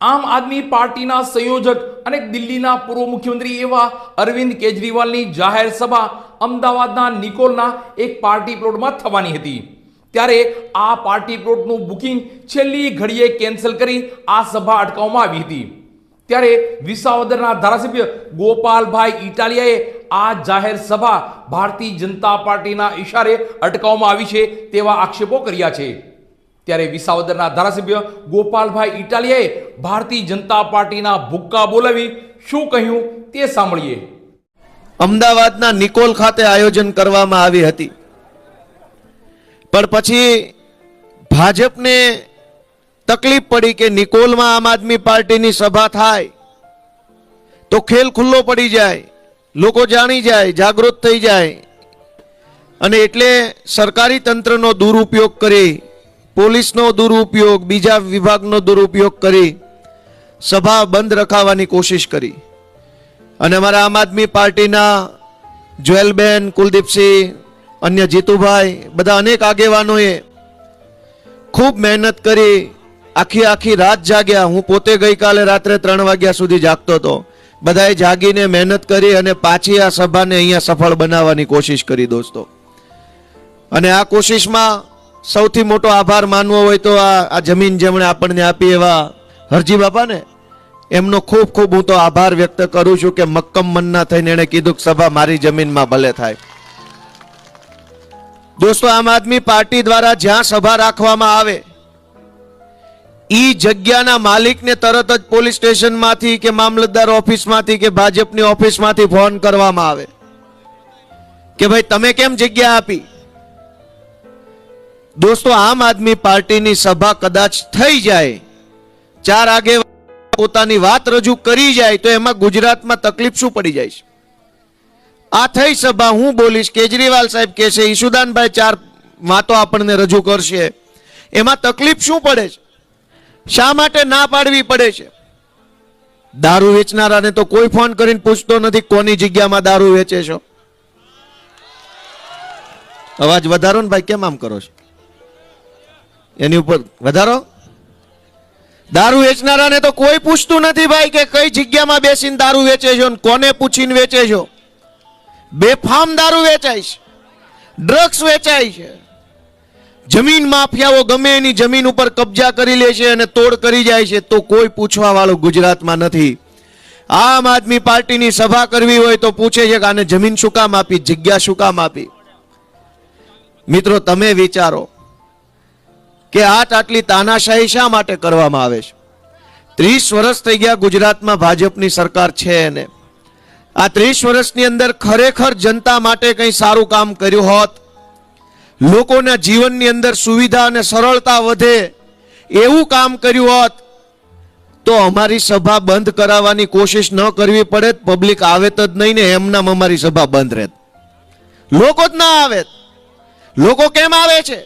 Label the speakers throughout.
Speaker 1: આમ આદમી પાર્ટીના સંયોજક અને દિલ્હીના પૂર્વ મુખ્યમંત્રી એવા અરવિંદ કેજરીવાલની જાહેર સભા અમદાવાદના નિકોલના એક પાર્ટી પ્લોટમાં થવાની હતી। ત્યારે આ પાર્ટી પ્લોટનું બુકિંગ છેલ્લી ઘડીએ કેન્સલ કરી આ સભા અટકાવવામાં આવી હતી। ત્યારે વિસાવદરના ધારાસભ્ય ગોપાલભાઈ ઇટાલિયાએ આ જાહેર સભા ભારતીય જનતા પાર્ટીના ઇશારે અટકાવવામાં આવી છે તેવા આક્ષેપો કર્યા છે। ત્યારે વિસાવદરના ધારાસભ્ય ગોપાલભાઈ ઇટાલિયાએ ભારતીય જનતા પાર્ટીના ભૂક્કા બોલાવી શું કહ્યું તે સાંભળીએ।
Speaker 2: અમદાવાદના નિકોલ ખાતે આયોજન કરવામાં આવી હતી, પણ પછી ભાજપને તકલીફ પડી કે નિકોલમાં આમ આદમી પાર્ટીની સભા થાય તો ખેલ ખુલ્લો પડી જાય, લોકો જાણી જાય, જાગૃત થઈ જાય, અને એટલે સરકારી તંત્રનો દુરુપયોગ કરી, પોલીસનો દુરુપયોગ, બીજા વિભાગનો દુરુપયોગ કરી સભા બંધ રખાવવાની કોશિશ કરી। અને અમારા આમ આદમી પાર્ટીના જ્વેલબેન, કુલદીપસિંહ, અન્ય જીતુભાઈ, બધા અનેક આગેવાનોએ ખૂબ મહેનત કરી, આખી રાત જાગ્યા। હું પોતે ગઈકાલે રાત્રે 3 વાગ્યા સુધી જાગતો હતો। બધાએ જાગીને મહેનત કરી અને પાછી આ સભાને અહીંયા સફળ બનાવવાની કોશિશ કરી દોસ્તો। અને આ કોશિશમાં સૌથી મોટો આભાર માનવો હોય તો આ જમીન જેમણે આપણને આપી એવા હરજી બાપાને, એમનો ખૂબ ખૂબ હું તો આભાર વ્યક્ત કરું છું કે મક્કમ મનના થઈને એણે કીધું કે સભા મારી જમીનમાં ભલે થાય। દોસ્તો, આમ આદમી પાર્ટી દ્વારા જ્યાં સભા રાખવામાં આવે ઈ જગ્યાના માલિકને તરત જ પોલીસ સ્ટેશનમાંથી કે મામલતદાર ઓફિસમાંથી કે ભાજપની ઓફિસમાંથી ફોન કરવામાં આવે કે ભાઈ તમે કેમ જગ્યા આપી। દોસ્તો, આમ આદમી પાર્ટીની સભા કદાચ થઈ જાય, 4 આગેવાન પોતાની વાત રજૂ કરી જાય તો એમાં ગુજરાતમાં તકલીફ શું પડી જાય છે? આ થઈ સભા, હું બોલીશ, કેજરીવાલ સાહેબ કહેશે, ઈશુદાનભાઈ 4 વાતો આપણને રજૂ કરશે, એમાં તકલીફ શું પડે છે? શા માટે ના પાડવી પડે છે? દારૂ વેચનારાને તો કોઈ ફોન કરીને પૂછતો નથી કોની જગ્યામાં દારૂ વેચે છો। અવાજ વધારો ને ભાઈ, કેમ આમ કરો છો? એની ઉપર વધારો। દારૂ વેચનારાને તો કોઈ પૂછતું નથી ભાઈ કે કઈ જગ્યામાં બેસીને દારૂ વેચે છો ને કોને પૂછીને વેચે છો। બેફામ દારૂ વેચાય છે, ડ્રગ્સ વેચાય છે, જમીન માફિયાઓ ગમે એની જમીન ઉપર કબજા કરી લે છે અને તોડ કરી જાય છે, તો કોઈ પૂછવા વાળું ગુજરાતમાં નથી। આમ આદમી પાર્ટીની સભા કરવી હોય તો પૂછે છે કે આને જમીન શું કામ આપી, જગ્યા શું કામ આપી? મિત્રો, તમે વિચારો કે આટલી તાનાશાહી શા માટે કરવામાં આવે છે? 30 વર્ષ થઈ ગયા ગુજરાતમાં ભાજપની સરકાર છે, અને આ 30 વર્ષની અંદર ખરેખર જનતા માટે કંઈ સારું કામ કર્યું હોત, લોકોના જીવનની અંદર સુવિધા અને સરળતા વધે એવું કામ કર્યું હોત તો અમારી સભા બંધ કરાવવાની કોશિશ ન કરવી પડે, પબ્લિક આવે જ નહીં ને એમનામ અમારી સભા બંધ રહેત, લોકો જ ના આવે। લોકો કેમ આવે છે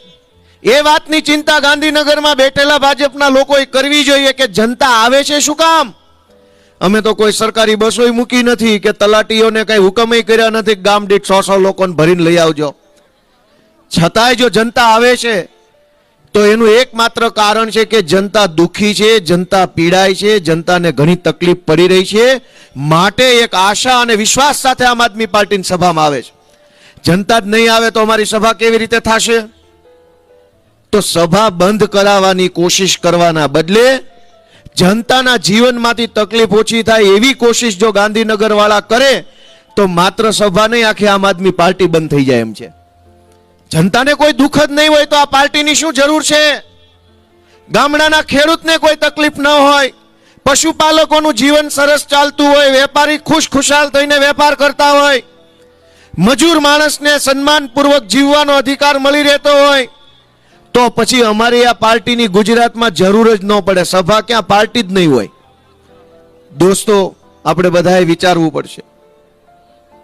Speaker 2: એ વાતની ચિંતા ગાંધીનગરમાં બેઠેલા ભાજપના લોકોએ કરવી જોઈએ કે જનતા આવે છે શું કામ? અમે તો કોઈ સરકારી બસોય મૂકી નથી કે તલાટીઓને કઈ હુકમય કર્યા નથી ગામ દીઠ 100 લોકોને ભરીને લઈ આવજો। છતાંય જો જનતા આવે છે તો એનું એકમાત્ર કારણ છે કે જનતા દુઃખી છે, જનતા પીડાય છે, જનતાને ઘણી તકલીફ પડી રહી છે, માટે એક આશા અને વિશ્વાસ સાથે આમ આદમી પાર્ટીની સભામાં આવે છે। જનતા જ નહીં આવે તો અમારી સભા કેવી રીતે થશે? તો સભા બંધ કરાવવાની કોશિશ કરવાના બદલે જનતાના જીવનમાંથી તકલીફ ઓછી થાય એવી કોશિશ જો ગાંધીનગર વાળા કરે તો માત્ર સભા નહીં, આખી આમ આદમી પાર્ટી બંધ થઈ જાય એમ છે। જનતાને કોઈ દુઃખ જ નહીં હોય તો આ પાર્ટીની શું જરૂર છે? ગામડાના ખેડૂતને કોઈ તકલીફ ન હોય, પશુપાલકોનું જીવન સરસ ચાલતું હોય, વેપારી ખુશખુશાલ થઈને વેપાર કરતા હોય, મજૂર માણસને સન્માનપૂર્વક જીવવાનો અધિકાર મળી રહેતો હોય, તો પછી અમારી આ પાર્ટીની ગુજરાતમાં જરૂર જ ન પડે, સભા ક્યાં, પાર્ટી જ નહીં હોય। દોસ્તો, આપણે બધાએ વિચારવું પડશે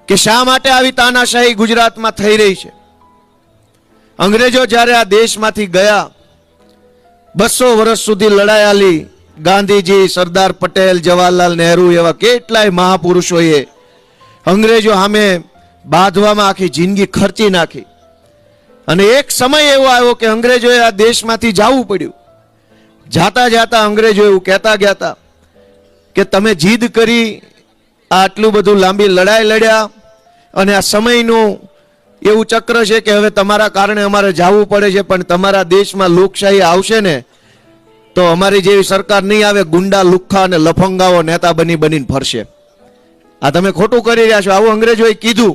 Speaker 2: કે શા માટે આવી તાનાશાહી ગુજરાતમાં થઈ રહી છે। અંગ્રેજો જ્યારે આ દેશમાંથી ગયા, 200 વર્ષ સુધી લડાઈ આલી, ગાંધીજી, સરદાર પટેલ, જવાહરલાલ નહેરુ એવા કેટલાય મહાપુરુષોએ અંગ્રેજો સામે બાંધવામાં આખી જિંદગી ખર્ચી નાખી, અને એક સમય એવો આવ્યો કે અંગ્રેજોએ આ દેશમાંથી જવું પડ્યું। જાતા જાતા અંગ્રેજો એવું કહેતા ગયા હતા કે તમે જીદ કરી આટલું બધું લાંબી લડાઈ લડ્યા અને આ સમયનું એવું ચક્ર છે કે હવે તમારા કારણે અમારે જવું પડે છે, પણ તમારા દેશમાં લોકશાહી આવશે ને તો અમારી જેવી સરકાર નહીં આવે, ગુંડા લુખ્ખા અને લફંગાઓ નેતા બનીને ફરશે. આ તમે ખોટું કરી રહ્યા છો. આવું અંગ્રેજોએ કીધું.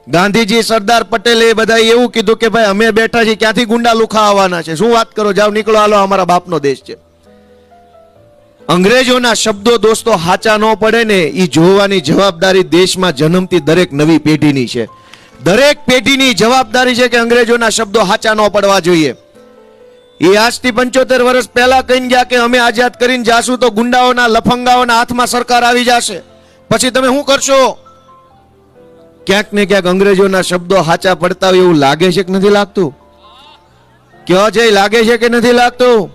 Speaker 2: ગાંધીજી, સરદાર પટેલે એ બધા એવું કીધું કે ભાઈ અમે બેઠા છીએ, ક્યાંથી ગુંડા લુખ્ખા આવવાના છે? શું વાત કરો, જાઓ નીકળો, હાલો, અમારા બાપનો દેશ છે. અંગ્રેજોના શબ્દો દોસ્તો હાચા ન પડે ને એ જોવાની જવાબદારી દેશમાં જન્મતી દરેક નવી પેઢીની છે. દરેક પેઢીની જવાબદારી છે કે અંગ્રેજોના શબ્દો હાચા ન પડવા જોઈએ. એ આજથી 75 વર્ષ પહેલા કહીને ગયા કે અમે આઝાદ કરીને જાશું તો ગુંડાઓના લફંગાઓના હાથમાં સરકાર આવી જશે, પછી તમે શું કરશો? ક્યાંક ને ક્યાંક અંગ્રેજોના શબ્દો હાચા પડતા હોય એવું લાગે છે કે નથી લાગતું? કયો છે, લાગે છે કે નથી લાગતું?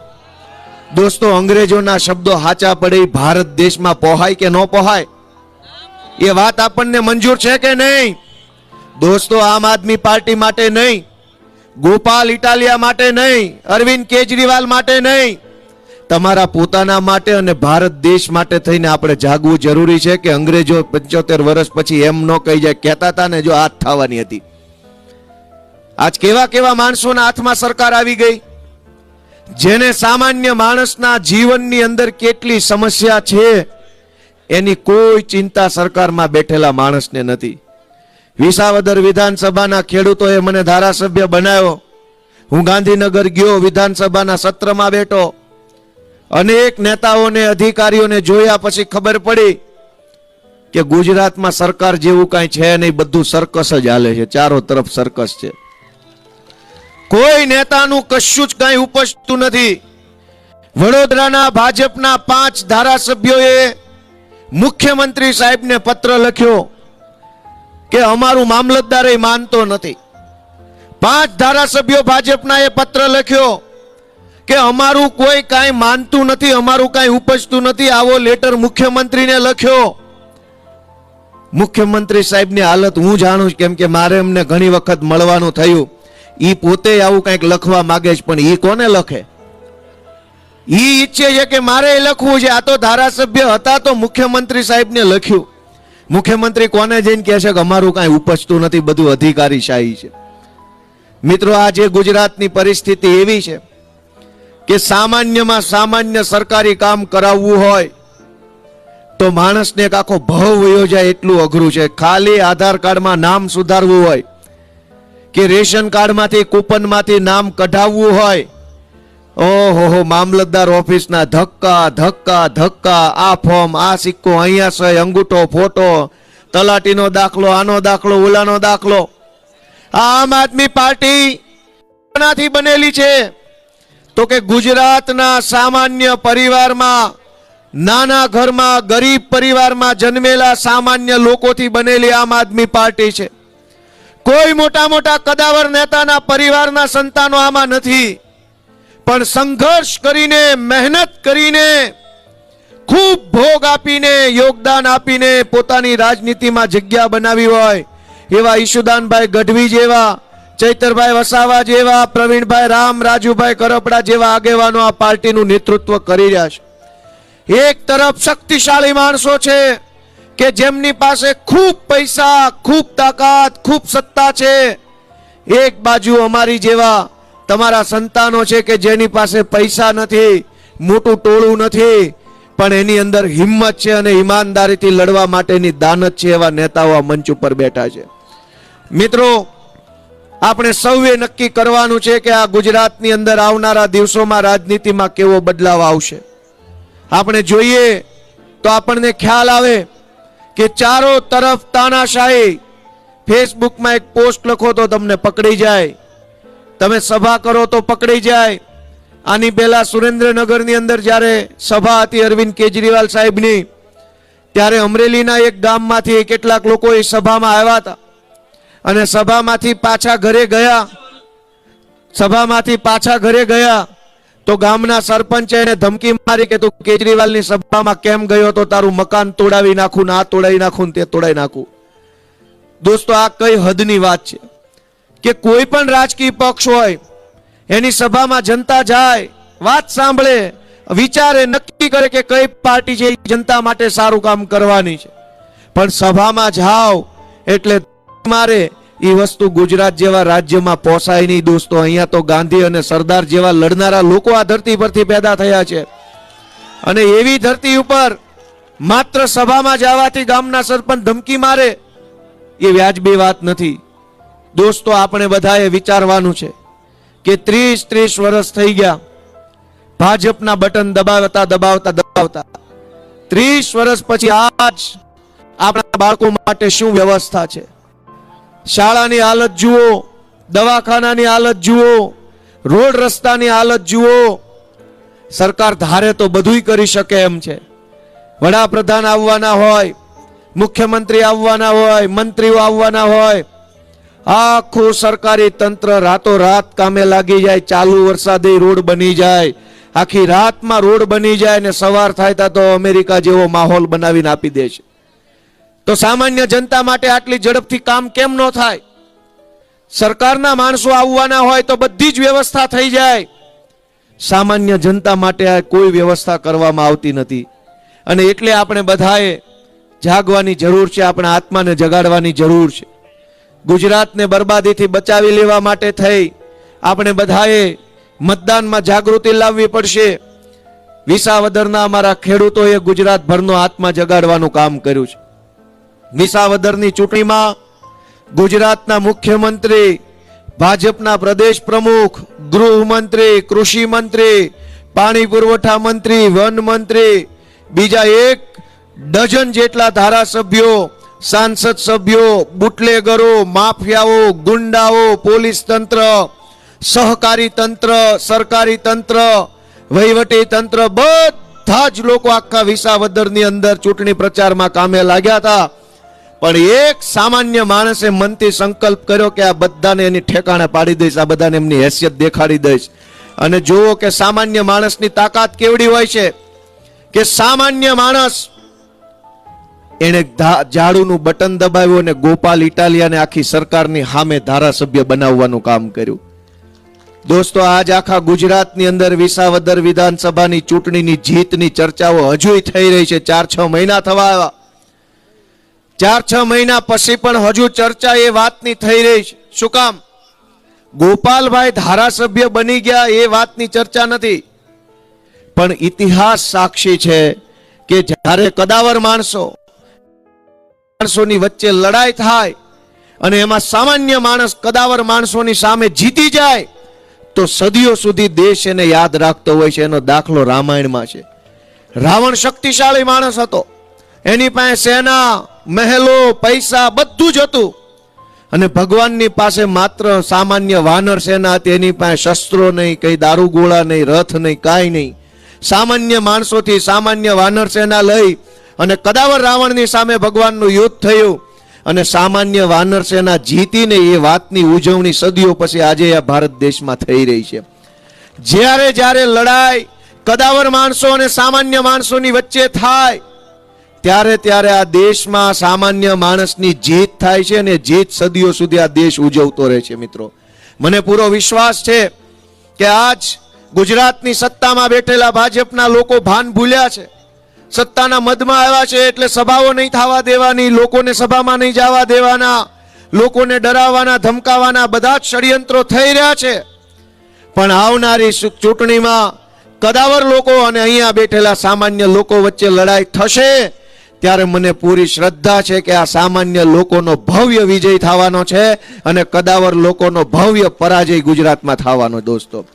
Speaker 2: દોસ્તો, અંગ્રેજોના શબ્દો હાચા પડે ભારત દેશમાં પોહાય કે ન પોહાય? એ વાત આપણને મંજૂર છે કે નહીં? દોસ્તો, આમ આદમી પાર્ટી માટે નહીં, ગોપાલ ઇટાલિયા માટે નહીં, અરવિંદ કેજરીવાલ માટે નહીં, તમારા પોતાના માટે અને ભારત દેશ માટે થઈને આપણે જાગવું જરૂરી છે કે અંગ્રેજો 75 વર્ષ પછી એમ ન કહી જાય, કહેતા હતા ને જો હાથ થવાની હતી. આજ કેવા કેવા માણસોના હાથમાં સરકાર આવી ગઈ, જેને સામાન્ય માણસના જીવનની અંદર કેટલી સમસ્યા છે એની કોઈ ચિંતા સરકારમાં બેઠેલા માણસને નથી. વિસાવદર વિધાનસભાના ખેડૂતોએ મને ધારાસભ્ય બનાવ્યો. હું ગાંધીનગર ગયો, વિધાનસભાના સત્રમાં બેઠો, અનેક નેતાઓને અધિકારીઓને જોયા પછી ખબર પડી કે ગુજરાતમાં સરકાર જેવું કાંઈ છે નહીં, બધું સર્કસ જ હાલે છે, ચારો તરફ સર્કસ છે. કોઈ નેતાનું કશું જ કાંઈ ઉપજતું નથી. વડોદરાના ભાજપના 5 ધારાસભ્યોએ મુખ્યમંત્રી સાહેબને પત્ર લખ્યો કે અમારું મામલતદાર એ માનતો નથી. 5 ધારાસભ્યો ભાજપના એ પત્ર લખ્યો કે અમારું કોઈ કાંઈ માનતું નથી, અમારું કાંઈ ઉપજતું નથી. આવો લેટર મુખ્યમંત્રીને લખ્યો. મુખ્યમંત્રી સાહેબની હાલત હું જાણું છું, કેમ કે મારે એમને ઘણી વખત મળવાનું થયું. ઈ પોતે આવું કંઈક લખવા માંગે છે, પણ ઈ કોને લખે? ઈ ઈચ્છે છે કે મારે લખવું છે. આ તો ધારાસભ્ય હતા તો મુખ્યમંત્રી સાહેબને લખ્યું. મુખ્યમંત્રી કોને જઈને કહે છે કે અમારું કાંઈ ઉપજતું નથી, બધું અધિકારીશાહી છે. મિત્રો, આજે ગુજરાતની પરિસ્થિતિ એવી છે કે સામાન્યમાં સામાન્ય સરકારી કામ કરાવવું હોય તો માણસને એક આખો ભાવ વયો જાય એટલું અઘરું છે. ખાલી આધાર કાર્ડમાં નામ સુધારવું હોય કે રેશન કાર્ડમાંથી, કૂપનમાંથી નામ કઢાવવું હોય, ઓહો, મામલતદાર ઓફિસના ધક્કા ધક્કા ધક્કા, આ ફોર્મ, આ સિક્કો, અહીંયા સહી, અંગૂઠો, ફોટો, તલાટીનો દાખલો, આનો દાખલો, ઓલાનો દાખલો. આમ આદમી પાર્ટી કોનાથી બનેલી છે? તો કે ગુજરાતના સામાન્ય પરિવારમાં, નાના ઘરમાં, ગરીબ પરિવારમાં જન્મેલા સામાન્ય લોકોથી બનેલી આમ આદમી પાર્ટી છે. કોઈ મોટા મોટા કદાવર નેતાના પરિવારના સંતાનો આમાં નથી, પણ સંઘર્ષ કરીને, મહેનત કરીને, ખૂબ ભોગ આપીને, યોગદાન આપીને પોતાની રાજનીતિમાં જગ્યા બનાવી હોય એવા ઈશુદાનભાઈ ગઢવી જેવા, ચૈતરભાઈ વસાવા જેવા, પ્રવીણભાઈ રામ, રાજુભાઈ કરપડા જેવા આગેવાનો આ પાર્ટીનું નેતૃત્વ કરી રહ્યા છે. એક તરફ શક્તિશાળી માણસો છે કે જેમની પાસે ખૂબ પૈસા, ખૂબ તાકાત, ખૂબ સત્તા છે. એક બાજુ અમારી જેવા તમારા સંતાનો છે કે જેની પાસે પૈસા નથી, મોટું ટોળું નથી, પણ એની અંદર હિંમત છે અને ઈમાનદારીથી લડવા માટેની દાનત છે. એવા નેતાઓ આ મંચ ઉપર બેઠા છે. મિત્રો, આપણે સૌએ નક્કી કરવાનું છે કે આ ગુજરાતની અંદર આવનારા દિવસોમાં રાજનીતિમાં કેવો બદલાવ આવશે. આપણે જોઈએ તો આપણને ખ્યાલ આવે કે ચારો તરફ તાનાશાહી. ફેસબુકમાં એક પોસ્ટ લખો તો તમને પકડી જાય, તમે સભા કરો તો પકડી જાય. આની પહેલા સુરેન્દ્રનગરની અંદર જ્યારે સભા હતી અરવિંદ કેજરીવાલ સાહેબની, ત્યારે અમરેલીના એક ગામમાંથી કેટલાક લોકો એ સભામાં આવ્યા હતા અને સભામાંથી પાછા ઘરે ગયા તો ગામના સરપંચે એને ધમકી મારી કે તું કેજરીવાલની સભામાં કેમ ગયો તો તારું મકાન તોડાવી નાખું, ને આ તોડાવી નાખું, ને તે તોડાવી નાખું. દોસ્તો, આ કઈ હદની વાત છે કે કોઈ પણ રાજકીય પક્ષ હોય એની સભામાં જનતા જાય, વાત સાંભળે, વિચારે, નક્કી કરે કે કઈ પાર્ટી છે એ જનતા માટે સારું કામ કરવાની છે. પણ સભામાં જાઓ એટલે મારે એ વસ્તુ ગુજરાત જેવા રાજ્યમાં પોસાય નહીં દોસ્તો. અહીંયા તો ગાંધી અને સરદાર જેવા લડનારા લોકો આ ધરતી પરથી પેદા થયા છે, અને એવી ધરતી ઉપર માત્ર સભામાં જવાથી ગામના સરપંચ ધમકી મારે એ વ્યાજબી વાત નથી. દોસ્તો, આપણે બધાએ વિચારવાનું છે કે 30 વર્ષ થઈ ગયા ભાજપના બટન દબાવતા 30 વર્ષ પછી આજ આપણા બાળકો માટે શું વ્યવસ્થા છે? શાળાની હાલત જુઓ, દવાખાનાની હાલત જુઓ, રોડ રસ્તાની હાલત જુઓ. સરકાર ધારે તો બધુંય કરી શકે એમ છે. વડાપ્રધાન આવવાના હોય, મુખ્યમંત્રી આવવાના હોય, મંત્રીઓ આવવાના હોય, આખું સરકારી તંત્ર રાતોરાત કામે લાગી જાય. ચાલુ વરસાદે રોડ બની જાય, આખી રાતમાં રોડ બની જાય, ને સવાર થાય તો અમેરિકા જેવો માહોલ બનાવીને આપી દે છે. તો સામાન્ય જનતા માટે આટલી ઝડપથી કામ કેમ ન થાય? સરકારના માણસો આવવાના હોય તો બધી જ વ્યવસ્થા થઈ જાય. સામાન્ય જનતા માટે આ કોઈ વ્યવસ્થા કરવામાં આવતી નથી. અને એટલે આપણે બધાએ જાગવાની જરૂર છે, આપણા આત્માને જગાડવાની જરૂર છે. ગુજરાતને બરબાદીથી બચાવી લેવા માટે થઈ આપણે બધાએ મતદાનમાં જાગૃતિ લાવવી પડશે. વિસાવદરના અમારા ખેડૂતોએ ગુજરાતભરનો આત્મા જગાડવાનું કામ કર્યું છે. વિસાવદરની ચૂંટણીમાં ગુજરાતના મુખ્યમંત્રી, ભાજપના પ્રદેશ પ્રમુખ, ગૃહમંત્રી, કૃષિ મંત્રી, પાણી પુરવઠા મંત્રી, વન મંત્રી, બીજા 1 ડઝન જેટલા ધારાસભ્યો, સાંસદ સભ્યો, બુટલેગરો, માફિયાઓ, ગુંડાઓ, પોલીસ તંત્ર, સહકારી તંત્ર, સરકારી તંત્ર, વહીવટી તંત્ર, બધા જ લોકો આખા વિસાવદરની અંદર ચૂંટણી પ્રચારમાં કામે લાગ્યા હતા. પણ એક સામાન્ય માણસે મનથી સંકલ્પ કર્યો કે આ બધાને એની ઠેકાણે પાડી દઈશ, આ બધાને એમની હેસિયત દેખાડી દઈશ. અને જુઓ કે સામાન્ય માણસની તાકાત કેવડી હોય છે કે સામાન્ય માણસ એને ઝાડુનું બટન દબાવ્યું અને ગોપાલ ઇટાલિયાને આખી સરકારની સામે ધારાસભ્ય બનાવવાનું કામ કર્યું. દોસ્તો, આજ આખા ગુજરાતની અંદર વિસાવદર વિધાનસભાની ચૂંટણીની જીતની ચર્ચાઓ હજુય થઈ રહી છે. 4-6 મહિના થવા આવ્યા, 4-6 મહિના પછી પણ હજુ ચર્ચા એ વાતની થઈ રહી છે. શું કામ? ગોપાલભાઈ ધારાસભ્ય બની ગયા એ વાતની ચર્ચા નથી, પણ ઇતિહાસ સાક્ષી છે કે જ્યારે કદાવર માણસોની વચ્ચે લડાઈ થાય અને એમાં સામાન્ય માણસ કદાવર માણસોની સામે જીતી જાય તો સદીઓ સુધી દેશ એને યાદ રાખતો હોય છે. એનો દાખલો રામાયણમાં છે. રાવણ શક્તિશાળી માણસ હતો, એની પાસે સેના, મહેલો, પૈસા બધું જ હતું, અને ભગવાનની પાસે માત્ર સામાન્ય વાનર સેના હતી. એની પાસે શસ્ત્રો નહીં, કઈ દારૂગોળા નહીં, રથ નહીં, કાંઈ નહીં. સામાન્ય માણસોથી સામાન્ય વાનર સેના લઈ અને કદાવર રાવણની સામે ભગવાનનું યુદ્ધ થયું અને સામાન્ય વાનર સેના જીતીને એ વાતની ઉજવણી સદીઓ પછી આજે આ ભારત દેશમાં થઈ રહી છે. જ્યારે જ્યારે લડાઈ કદાવર માણસો અને સામાન્ય માણસોની વચ્ચે થાય ત્યારે ત્યારે આ દેશમાં સામાન્ય માણસની જીત થાય છે, અને જીત સદીઓ સુધી આ દેશ ઉજવતો રહે છે. મિત્રો, મને પૂરો વિશ્વાસ છે કે આજ ગુજરાતની સત્તામાં બેઠેલા ભાજપના લોકો ભાન ભૂલ્યા છે. સત્તાના મદમાં આવ્યા છે એટલે સભાઓ નહીં થવા દેવાની, લોકોને સભામાં નહીં જવા દેવાના, લોકોને ડરાવવાના, ધમકાવવાના બધા જ ષડયંત્રો થઈ રહ્યા છે. પણ આવનારી ચૂંટણીમાં કદાવર લોકો અને અહીંયા બેઠેલા સામાન્ય લોકો વચ્ચે લડાઈ થશે ત્યારે મને પૂરી શ્રદ્ધા છે કે આ સામાન્ય લોકોનો ભવ્ય વિજય થવાનો છે અને કદાવર લોકોનો ભવ્ય પરાજય ગુજરાતમાં થવાનો. દોસ્તો,